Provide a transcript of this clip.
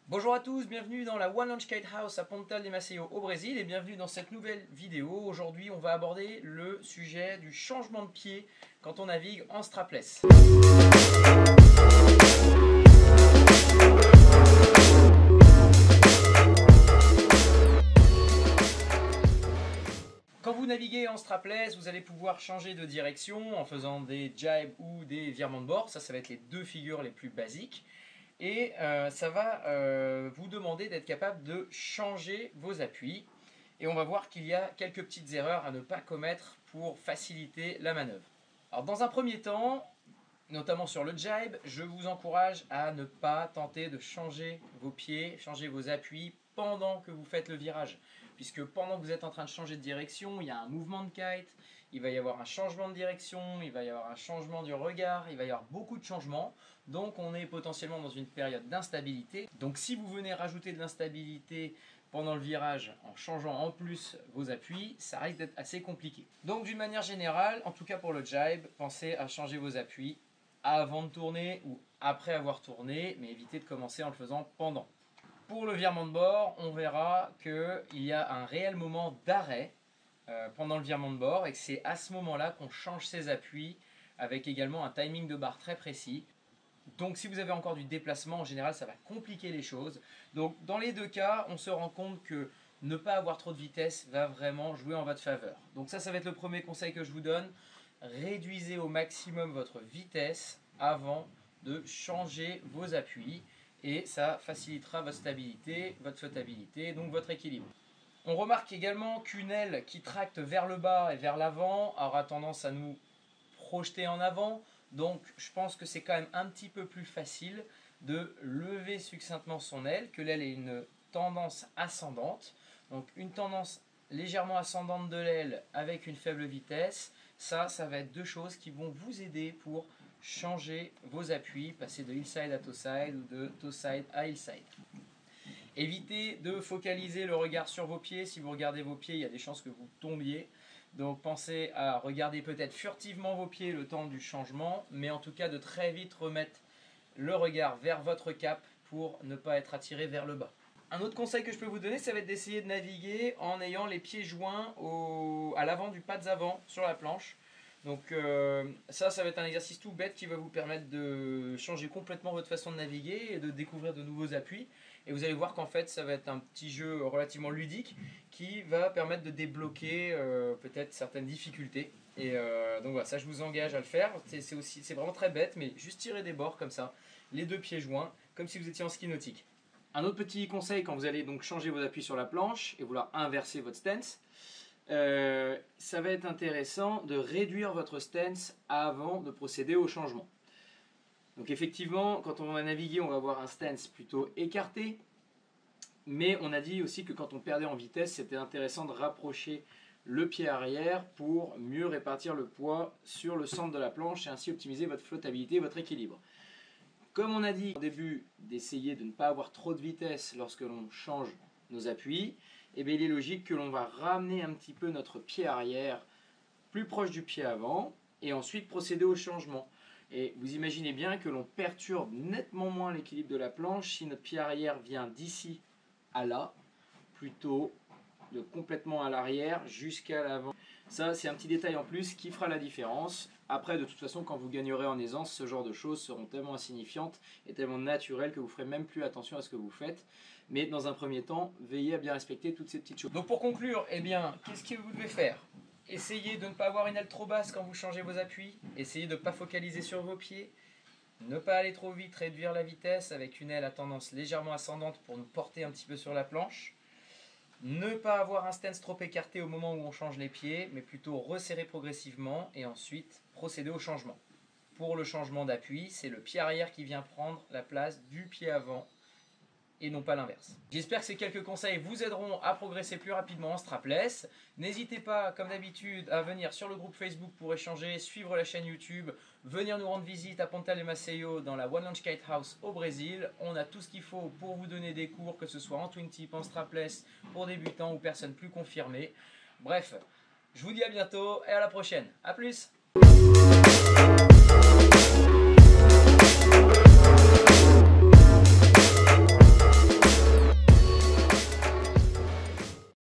Bonjour à tous, bienvenue dans la One Launch Kite House à Pontal de Maceió au Brésil et bienvenue dans cette nouvelle vidéo. Aujourd'hui on va aborder le sujet du changement de pied quand on navigue en strapless. Quand vous naviguez en strapless, vous allez pouvoir changer de direction en faisant des jibes ou des virements de bord. Ça va être les deux figures les plus basiques. Et ça va vous demander d'être capable de changer vos appuis. Et on va voir qu'il y a quelques petites erreurs à ne pas commettre pour faciliter la manœuvre. Alors dans un premier temps, notamment sur le jibe, je vous encourage à ne pas tenter de changer vos pieds, changer vos appuis pendant que vous faites le virage. Puisque pendant que vous êtes en train de changer de direction, il y a un mouvement de kite, il va y avoir un changement de direction, il va y avoir un changement du regard, il va y avoir beaucoup de changements. Donc on est potentiellement dans une période d'instabilité. Donc si vous venez rajouter de l'instabilité pendant le virage en changeant en plus vos appuis, ça risque d'être assez compliqué. Donc d'une manière générale, en tout cas pour le jibe, pensez à changer vos appuis avant de tourner ou après avoir tourné, mais évitez de commencer en le faisant pendant. Pour le virement de bord, on verra qu'il y a un réel moment d'arrêt pendant le virement de bord et que c'est à ce moment-là qu'on change ses appuis avec également un timing de barre très précis. Donc si vous avez encore du déplacement, en général, ça va compliquer les choses. Donc dans les deux cas, on se rend compte que ne pas avoir trop de vitesse va vraiment jouer en votre faveur. Donc ça va être le premier conseil que je vous donne. Réduisez au maximum votre vitesse avant de changer vos appuis. Et ça facilitera votre stabilité, votre flottabilité, donc votre équilibre. On remarque également qu'une aile qui tracte vers le bas et vers l'avant aura tendance à nous projeter en avant. Donc je pense que c'est quand même un petit peu plus facile de lever succinctement son aile, que l'aile ait une tendance ascendante. Donc une tendance légèrement ascendante de l'aile avec une faible vitesse, ça va être deux choses qui vont vous aider pour changer vos appuis, passer de hillside à toe-side ou de toe-side à hillside. Évitez de focaliser le regard sur vos pieds. Si vous regardez vos pieds, il y a des chances que vous tombiez. Donc pensez à regarder peut-être furtivement vos pieds le temps du changement, mais en tout cas de très vite remettre le regard vers votre cap pour ne pas être attiré vers le bas. Un autre conseil que je peux vous donner, ça va être d'essayer de naviguer en ayant les pieds joints à l'avant du pas avant sur la planche. Donc ça va être un exercice tout bête qui va vous permettre de changer complètement votre façon de naviguer et de découvrir de nouveaux appuis. Et vous allez voir qu'en fait ça va être un petit jeu relativement ludique qui va permettre de débloquer peut-être certaines difficultés. Et donc voilà, ça je vous engage à le faire. C'est vraiment très bête, mais juste tirer des bords comme ça, les deux pieds joints, comme si vous étiez en ski nautique. Un autre petit conseil quand vous allez donc changer vos appuis sur la planche et vouloir inverser votre stance, ça va être intéressant de réduire votre stance avant de procéder au changement. Donc effectivement, quand on va naviguer, on va avoir un stance plutôt écarté, mais on a dit aussi que quand on perdait en vitesse, c'était intéressant de rapprocher le pied arrière pour mieux répartir le poids sur le centre de la planche et ainsi optimiser votre flottabilité et votre équilibre. Comme on a dit au début d'essayer de ne pas avoir trop de vitesse lorsque l'on change nos appuis, eh bien, il est logique que l'on va ramener un petit peu notre pied arrière plus proche du pied avant et ensuite procéder au changement. Et vous imaginez bien que l'on perturbe nettement moins l'équilibre de la planche si notre pied arrière vient d'ici à là, plutôt de complètement à l'arrière jusqu'à l'avant. Ça, c'est un petit détail en plus qui fera la différence. Après, de toute façon, quand vous gagnerez en aisance, ce genre de choses seront tellement insignifiantes et tellement naturelles que vous ferez même plus attention à ce que vous faites. Mais dans un premier temps, veillez à bien respecter toutes ces petites choses. Donc pour conclure, eh bien, qu'est-ce que vous devez faire? Essayez de ne pas avoir une aile trop basse quand vous changez vos appuis. Essayez de ne pas focaliser sur vos pieds. Ne pas aller trop vite, réduire la vitesse avec une aile à tendance légèrement ascendante pour nous porter un petit peu sur la planche. Ne pas avoir un stance trop écarté au moment où on change les pieds, mais plutôt resserrer progressivement et ensuite procéder au changement. Pour le changement d'appui, c'est le pied arrière qui vient prendre la place du pied avant et non pas l'inverse. J'espère que ces quelques conseils vous aideront à progresser plus rapidement en strapless. N'hésitez pas, comme d'habitude, à venir sur le groupe Facebook pour échanger, suivre la chaîne YouTube, venir nous rendre visite à Pontal de Maceió dans la One Launch Kite House au Brésil. On a tout ce qu'il faut pour vous donner des cours, que ce soit en twin tip, en strapless, pour débutants ou personnes plus confirmées. Bref, je vous dis à bientôt et à la prochaine. A plus!